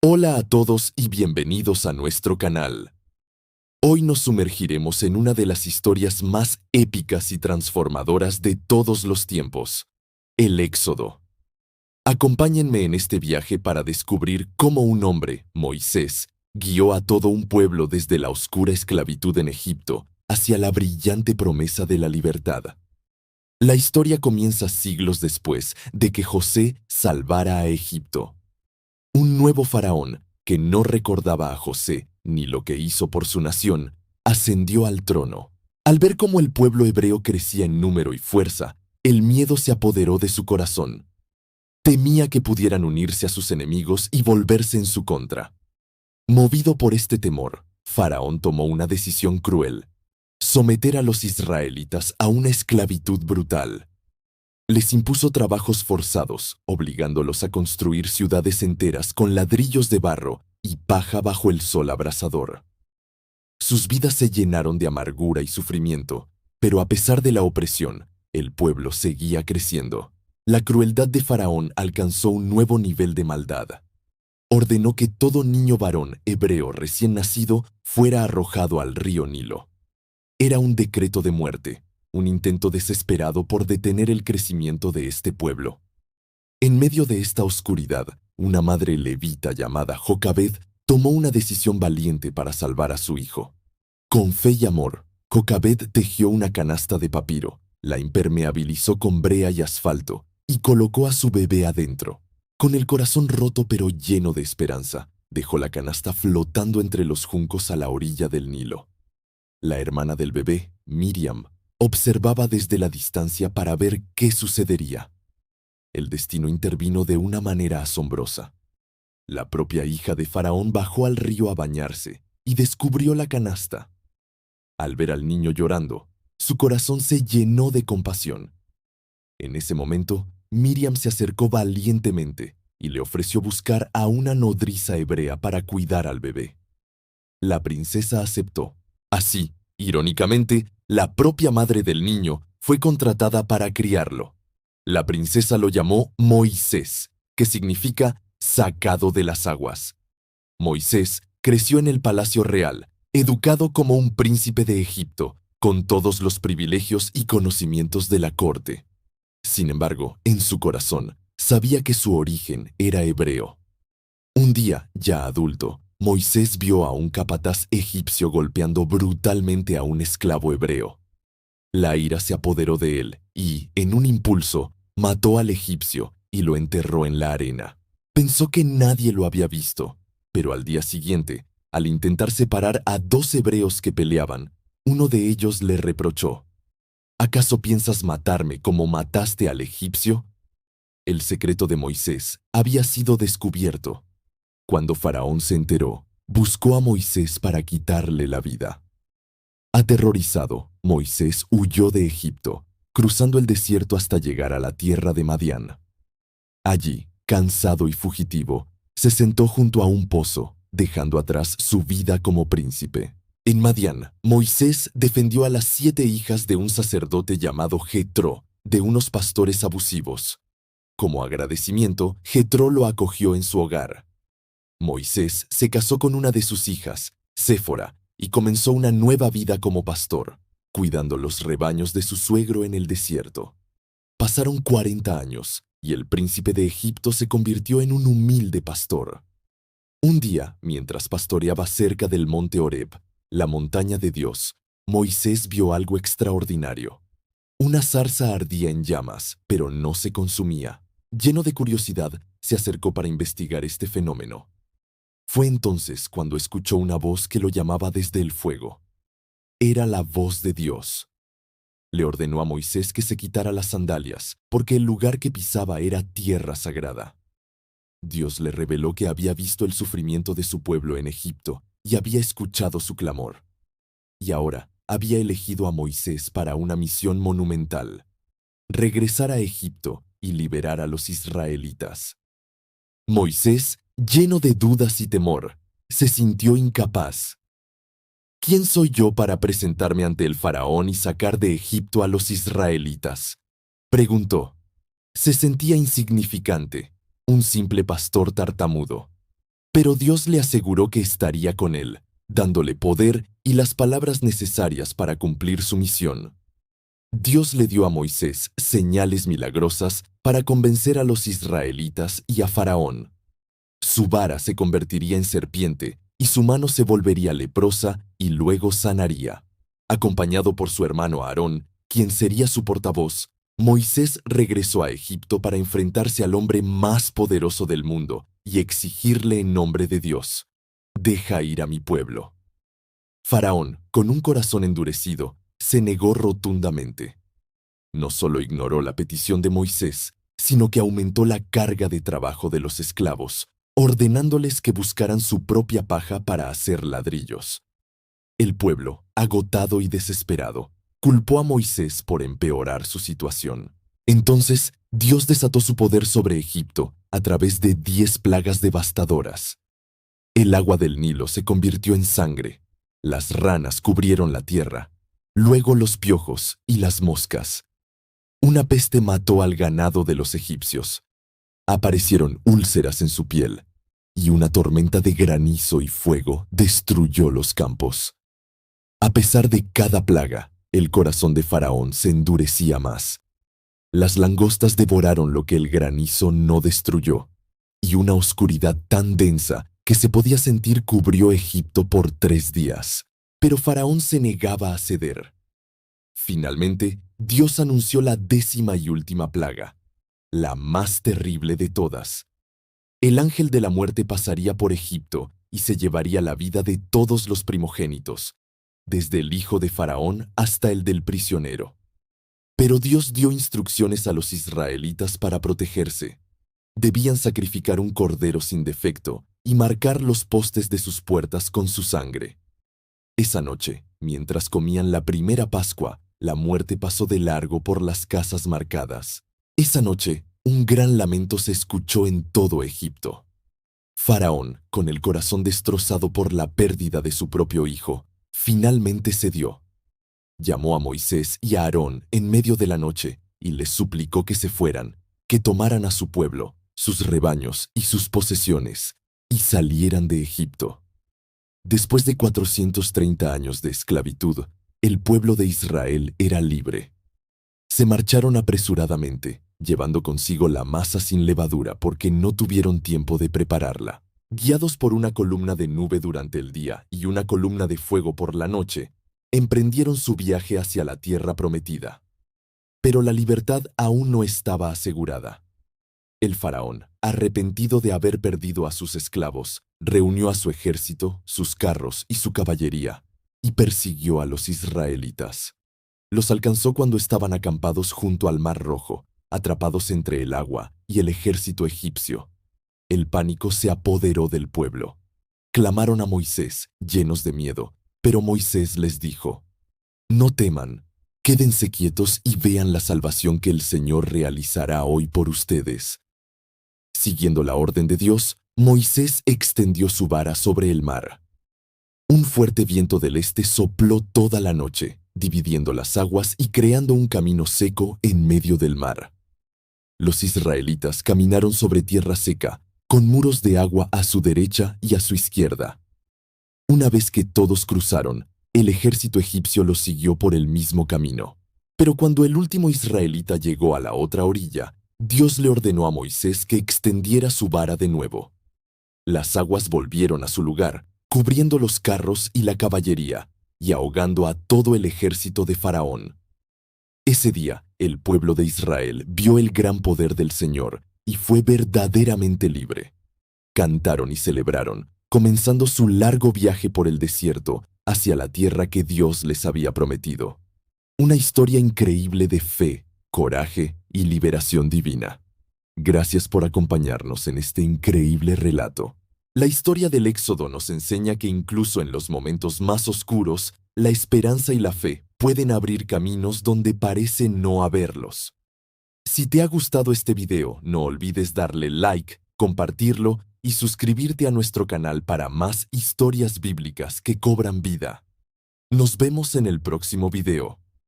Hola a todos y bienvenidos a nuestro canal. Hoy nos sumergiremos en una de las historias más épicas y transformadoras de todos los tiempos, el Éxodo. Acompáñenme en este viaje para descubrir cómo un hombre, Moisés, guió a todo un pueblo desde la oscura esclavitud en Egipto hacia la brillante promesa de la libertad. La historia comienza siglos después de que José salvara a Egipto. Un nuevo faraón, que no recordaba a José ni lo que hizo por su nación, ascendió al trono. Al ver cómo el pueblo hebreo crecía en número y fuerza, el miedo se apoderó de su corazón. Temía que pudieran unirse a sus enemigos y volverse en su contra. Movido por este temor, Faraón tomó una decisión cruel: someter a los israelitas a una esclavitud brutal. Les impuso trabajos forzados, obligándolos a construir ciudades enteras con ladrillos de barro y paja bajo el sol abrasador. Sus vidas se llenaron de amargura y sufrimiento, pero a pesar de la opresión, el pueblo seguía creciendo. La crueldad de Faraón alcanzó un nuevo nivel de maldad. Ordenó que todo niño varón hebreo recién nacido fuera arrojado al río Nilo. Era un decreto de muerte, un intento desesperado por detener el crecimiento de este pueblo. En medio de esta oscuridad, una madre levita llamada Jocabed tomó una decisión valiente para salvar a su hijo. Con fe y amor, Jocabed tejió una canasta de papiro, la impermeabilizó con brea y asfalto y colocó a su bebé adentro. Con el corazón roto pero lleno de esperanza, dejó la canasta flotando entre los juncos a la orilla del Nilo. La hermana del bebé, Miriam, observaba desde la distancia para ver qué sucedería. El destino intervino de una manera asombrosa. La propia hija de Faraón bajó al río a bañarse y descubrió la canasta. Al ver al niño llorando, su corazón se llenó de compasión. En ese momento, Miriam se acercó valientemente y le ofreció buscar a una nodriza hebrea para cuidar al bebé. La princesa aceptó. Así, irónicamente, la propia madre del niño fue contratada para criarlo. La princesa lo llamó Moisés, que significa sacado de las aguas. Moisés creció en el palacio real, educado como un príncipe de Egipto, con todos los privilegios y conocimientos de la corte. Sin embargo, en su corazón, sabía que su origen era hebreo. Un día, ya adulto, Moisés vio a un capataz egipcio golpeando brutalmente a un esclavo hebreo. La ira se apoderó de él y, en un impulso, mató al egipcio y lo enterró en la arena. Pensó que nadie lo había visto, pero al día siguiente, al intentar separar a dos hebreos que peleaban, uno de ellos le reprochó: ¿acaso piensas matarme como mataste al egipcio? El secreto de Moisés había sido descubierto. Cuando Faraón se enteró, buscó a Moisés para quitarle la vida. Aterrorizado, Moisés huyó de Egipto, cruzando el desierto hasta llegar a la tierra de Madián. Allí, cansado y fugitivo, se sentó junto a un pozo, dejando atrás su vida como príncipe. En Madián, Moisés defendió a las 7 hijas de un sacerdote llamado Jetro, de unos pastores abusivos. Como agradecimiento, Jetro lo acogió en su hogar. Moisés se casó con una de sus hijas, Séfora, y comenzó una nueva vida como pastor, cuidando los rebaños de su suegro en el desierto. Pasaron 40 años, y el príncipe de Egipto se convirtió en un humilde pastor. Un día, mientras pastoreaba cerca del monte Horeb, la montaña de Dios, Moisés vio algo extraordinario. Una zarza ardía en llamas, pero no se consumía. Lleno de curiosidad, se acercó para investigar este fenómeno. Fue entonces cuando escuchó una voz que lo llamaba desde el fuego. Era la voz de Dios. Le ordenó a Moisés que se quitara las sandalias, porque el lugar que pisaba era tierra sagrada. Dios le reveló que había visto el sufrimiento de su pueblo en Egipto y había escuchado su clamor. Y ahora había elegido a Moisés para una misión monumental: regresar a Egipto y liberar a los israelitas. Moisés, lleno de dudas y temor, se sintió incapaz. ¿Quién soy yo para presentarme ante el faraón y sacar de Egipto a los israelitas?, preguntó. Se sentía insignificante, un simple pastor tartamudo. Pero Dios le aseguró que estaría con él, dándole poder y las palabras necesarias para cumplir su misión. Dios le dio a Moisés señales milagrosas para convencer a los israelitas y a Faraón. Su vara se convertiría en serpiente y su mano se volvería leprosa y luego sanaría. Acompañado por su hermano Aarón, quien sería su portavoz, Moisés regresó a Egipto para enfrentarse al hombre más poderoso del mundo y exigirle en nombre de Dios: «Deja ir a mi pueblo». Faraón, con un corazón endurecido, se negó rotundamente. No solo ignoró la petición de Moisés, sino que aumentó la carga de trabajo de los esclavos, ordenándoles que buscaran su propia paja para hacer ladrillos. El pueblo, agotado y desesperado, culpó a Moisés por empeorar su situación. Entonces, Dios desató su poder sobre Egipto a través de 10 plagas devastadoras. El agua del Nilo se convirtió en sangre, las ranas cubrieron la tierra, luego los piojos y las moscas. Una peste mató al ganado de los egipcios. Aparecieron úlceras en su piel, y una tormenta de granizo y fuego destruyó los campos. A pesar de cada plaga, el corazón de Faraón se endurecía más. Las langostas devoraron lo que el granizo no destruyó, y una oscuridad tan densa que se podía sentir cubrió Egipto por 3 días. Pero Faraón se negaba a ceder. Finalmente, Dios anunció la 10ª y última plaga, la más terrible de todas. El ángel de la muerte pasaría por Egipto y se llevaría la vida de todos los primogénitos, desde el hijo de Faraón hasta el del prisionero. Pero Dios dio instrucciones a los israelitas para protegerse. Debían sacrificar un cordero sin defecto y marcar los postes de sus puertas con su sangre. Esa noche, mientras comían la primera Pascua, la muerte pasó de largo por las casas marcadas. Esa noche, un gran lamento se escuchó en todo Egipto. Faraón, con el corazón destrozado por la pérdida de su propio hijo, finalmente cedió. Llamó a Moisés y a Aarón en medio de la noche y les suplicó que se fueran, que tomaran a su pueblo, sus rebaños y sus posesiones, y salieran de Egipto. Después de 430 años de esclavitud, el pueblo de Israel era libre. Se marcharon apresuradamente, llevando consigo la masa sin levadura porque no tuvieron tiempo de prepararla. Guiados por una columna de nube durante el día y una columna de fuego por la noche, emprendieron su viaje hacia la tierra prometida. Pero la libertad aún no estaba asegurada. El faraón, arrepentido de haber perdido a sus esclavos, reunió a su ejército, sus carros y su caballería, y persiguió a los israelitas. Los alcanzó cuando estaban acampados junto al Mar Rojo, atrapados entre el agua y el ejército egipcio. El pánico se apoderó del pueblo. Clamaron a Moisés, llenos de miedo, pero Moisés les dijo: «No teman, quédense quietos y vean la salvación que el Señor realizará hoy por ustedes». Siguiendo la orden de Dios, Moisés extendió su vara sobre el mar. Un fuerte viento del este sopló toda la noche, dividiendo las aguas y creando un camino seco en medio del mar. Los israelitas caminaron sobre tierra seca, con muros de agua a su derecha y a su izquierda. Una vez que todos cruzaron, el ejército egipcio los siguió por el mismo camino. Pero cuando el último israelita llegó a la otra orilla, Dios le ordenó a Moisés que extendiera su vara de nuevo. Las aguas volvieron a su lugar, cubriendo los carros y la caballería, y ahogando a todo el ejército de Faraón. Ese día, el pueblo de Israel vio el gran poder del Señor y fue verdaderamente libre. Cantaron y celebraron, comenzando su largo viaje por el desierto hacia la tierra que Dios les había prometido. Una historia increíble de fe, coraje y liberación divina. Gracias por acompañarnos en este increíble relato. La historia del Éxodo nos enseña que incluso en los momentos más oscuros, la esperanza y la fe pueden abrir caminos donde parece no haberlos. Si te ha gustado este video, no olvides darle like, compartirlo y suscribirte a nuestro canal para más historias bíblicas que cobran vida. Nos vemos en el próximo video.